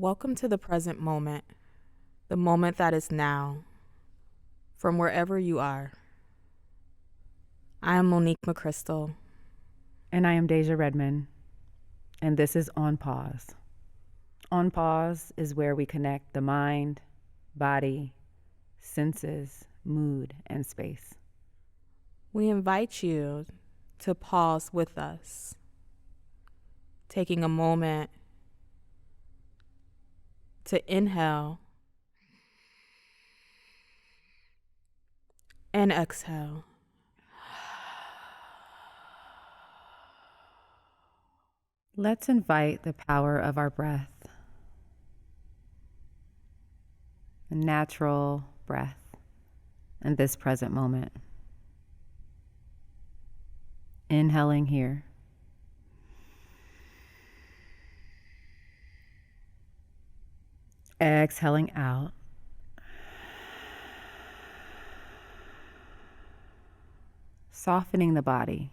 Welcome to the present moment, the moment that is now, from wherever you are. I am Monique McChrystal. And I am Deja Redmond, and this is On Pause. On Pause is where we connect the mind, body, senses, mood, and space. We invite you to pause with us, taking a moment to inhale and exhale. Let's invite the power of our breath, a natural breath in this present moment. Inhaling here. Exhaling out. Softening the body.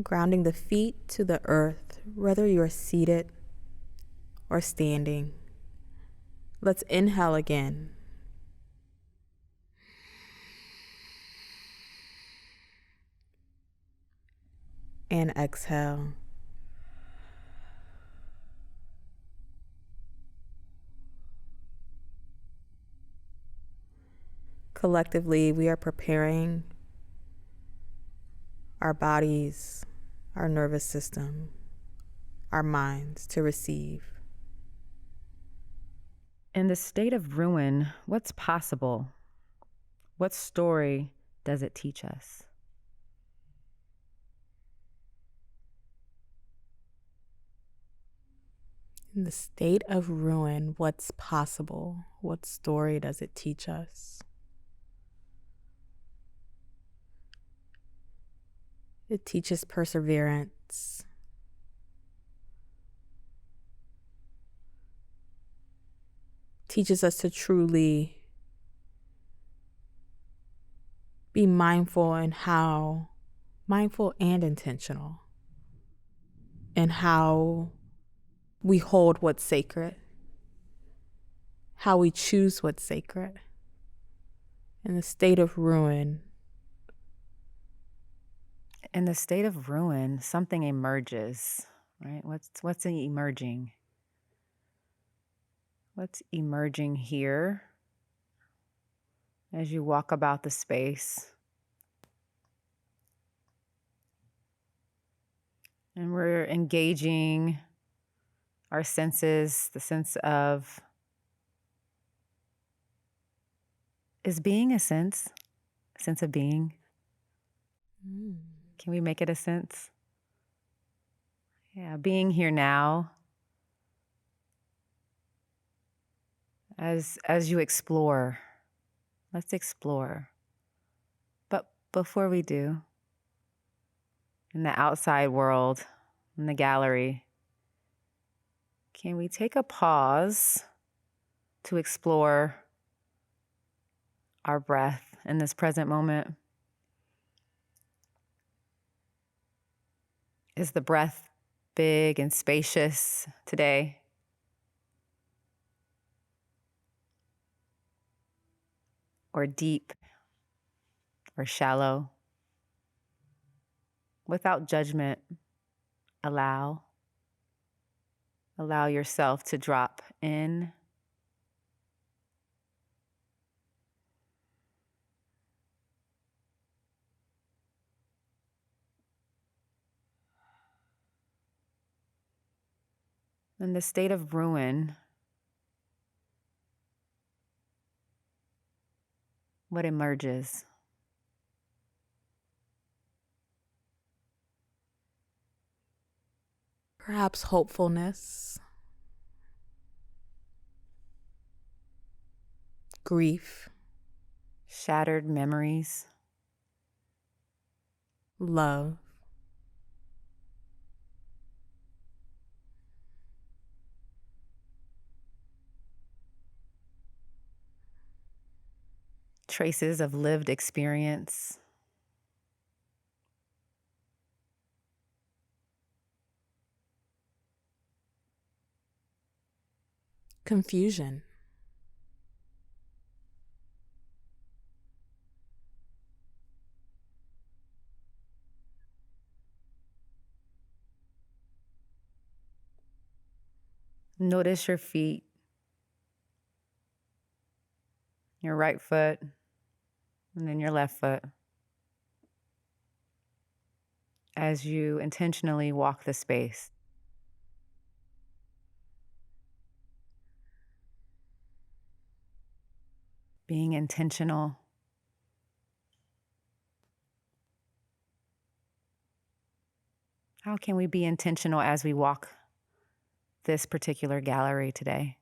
Grounding the feet to the earth, whether you are seated or standing. Let's inhale again. And exhale. Collectively, we are preparing our bodies, our nervous system, our minds to receive. In the state of ruin, what's possible? What story does it teach us? In the state of ruin, what's possible? What story does it teach us? It teaches perseverance. Teaches us to truly be mindful and intentional in how we hold what's sacred, how we choose what's sacred. In the state of ruin, something emerges, right? What's emerging? What's emerging here as you walk about the space? And we're engaging our senses, the sense of, is being a sense of being? Can we make it a sense? Yeah, being here now. As you explore, let's explore. But before we do, in the outside world, in the gallery, can we take a pause to explore our breath in this present moment? Is the breath big and spacious today? Or deep or shallow? Without judgment, allow yourself to drop in the state of ruin. What emerges? perhaps hopefulness, grief, Shattered memories, love, traces of lived experience, confusion. Notice your feet, your right foot, and then your left foot as you intentionally walk the space. Being intentional. How can we be intentional as we walk this particular gallery today?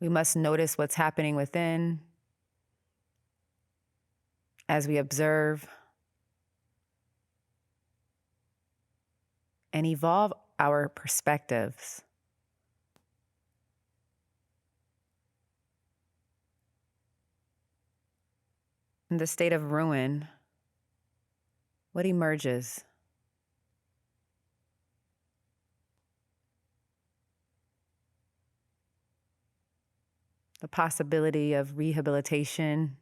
We must notice what's happening within as we observe and evolve our perspectives. In the state of ruin, what emerges? The possibility of rehabilitation.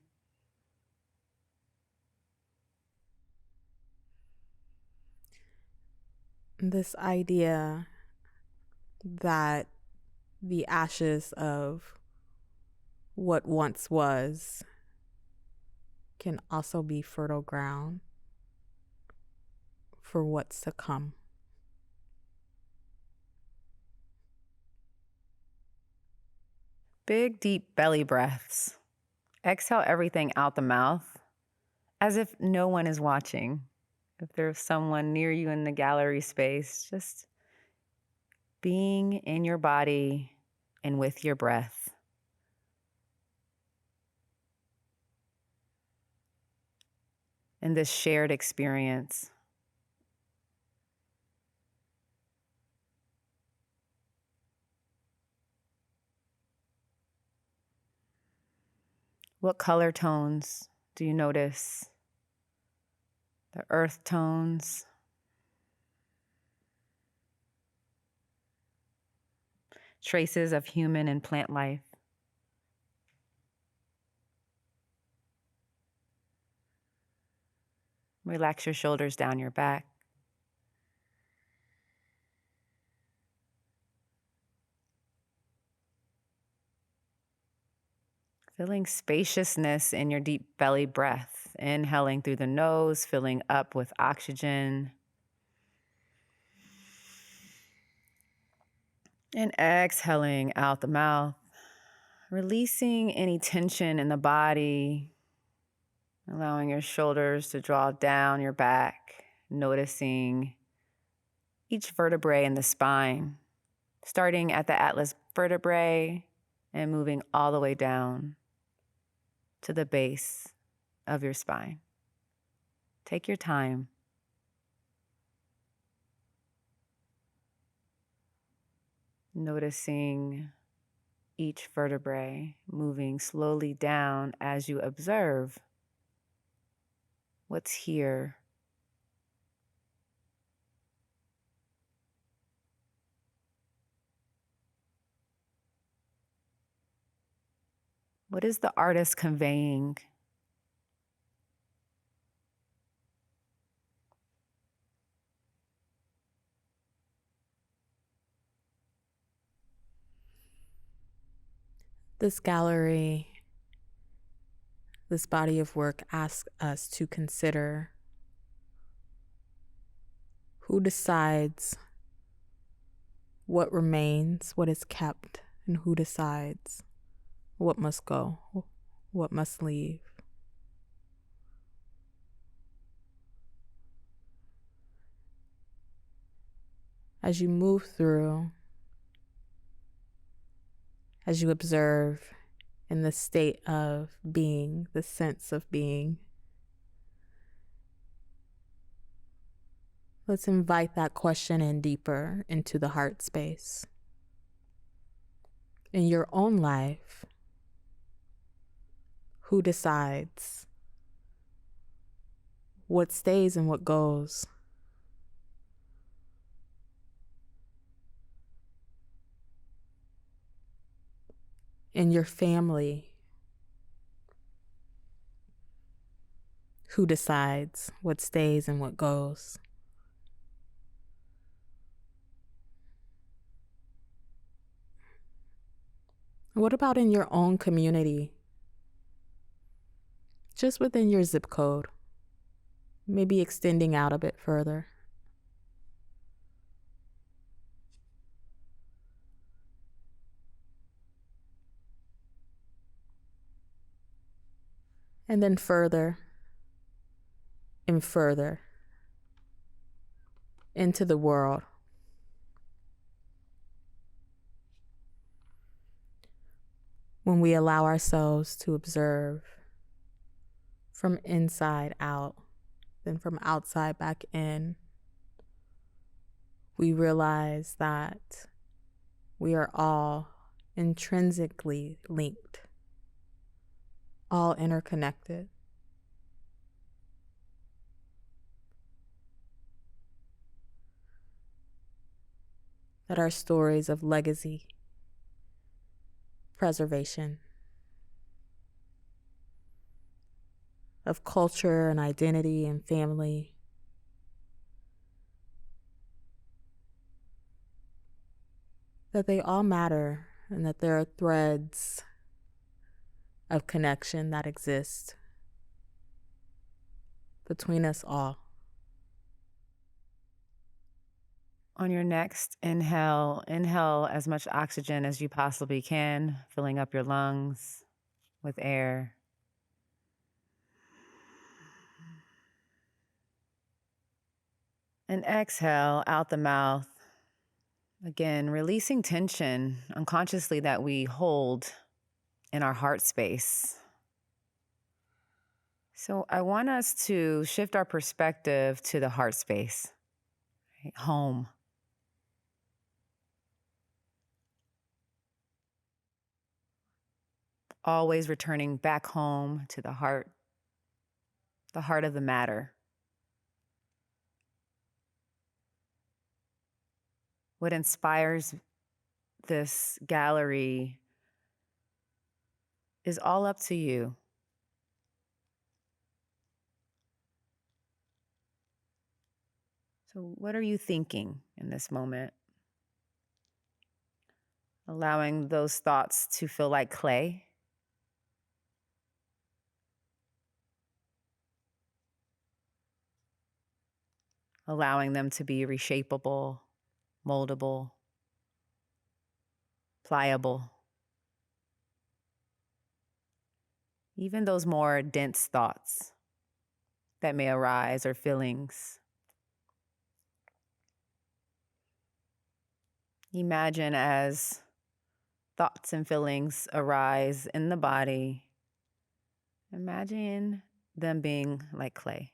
This idea that the ashes of what once was can also be fertile ground for what's to come. Big, deep belly breaths. Exhale everything out the mouth as if no one is watching. If there's someone near you in the gallery space, just being in your body and with your breath. In this shared experience. What color tones do you notice? The earth tones. Traces of human and plant life. Relax your shoulders down your back. Feeling spaciousness in your deep belly breath. Inhaling through the nose, filling up with oxygen. And exhaling out the mouth. Releasing any tension in the body. Allowing your shoulders to draw down your back. Noticing each vertebrae in the spine. Starting at the atlas vertebrae and moving all the way down to the base of your spine. Take your time. Noticing each vertebrae moving slowly down as you observe what's here. What is the artist conveying? This gallery, this body of work asks us to consider who decides what remains, what is kept, and who decides what must go, what must leave. As you move through, as you observe in the state of being, the sense of being, let's invite that question in deeper into the heart space. In your own life, who decides what stays and what goes? in your family, who decides what stays and what goes? What about in your own community? Just within your zip code, maybe extending out a bit further. And then further and further into the world. When we allow ourselves to observe from inside out, then from outside back in, we realize that we are all intrinsically linked, all interconnected. That our stories of legacy, preservation, of culture and identity and family, that they all matter, and that there are threads of connection that exist between us all. On your next inhale, inhale as much oxygen as you possibly can, filling up your lungs with air. And exhale out the mouth. Again, releasing tension unconsciously that we hold in our heart space. So I want us to shift our perspective to the heart space, right? Home. Always returning back home to the heart of the matter. What inspires this gallery is all up to you. So what are you thinking in this moment? Allowing those thoughts to feel like clay. Allowing them to be reshapeable, moldable, pliable. Even those more dense thoughts that may arise or feelings. Imagine as thoughts and feelings arise in the body, imagine them being like clay.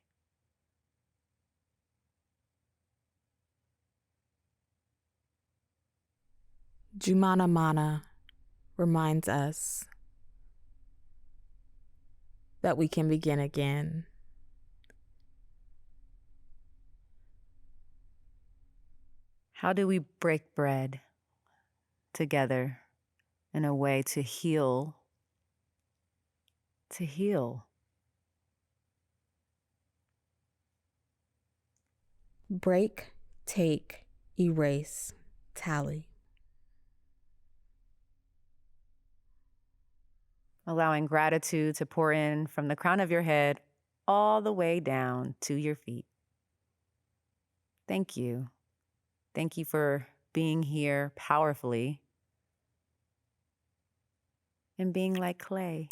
Jumana Manna reminds us that we can begin again. How do we break bread together in a way to heal? To heal. Break, take, erase, tally. Allowing gratitude to pour in from the crown of your head all the way down to your feet. Thank you. Thank you for being here powerfully and being like clay.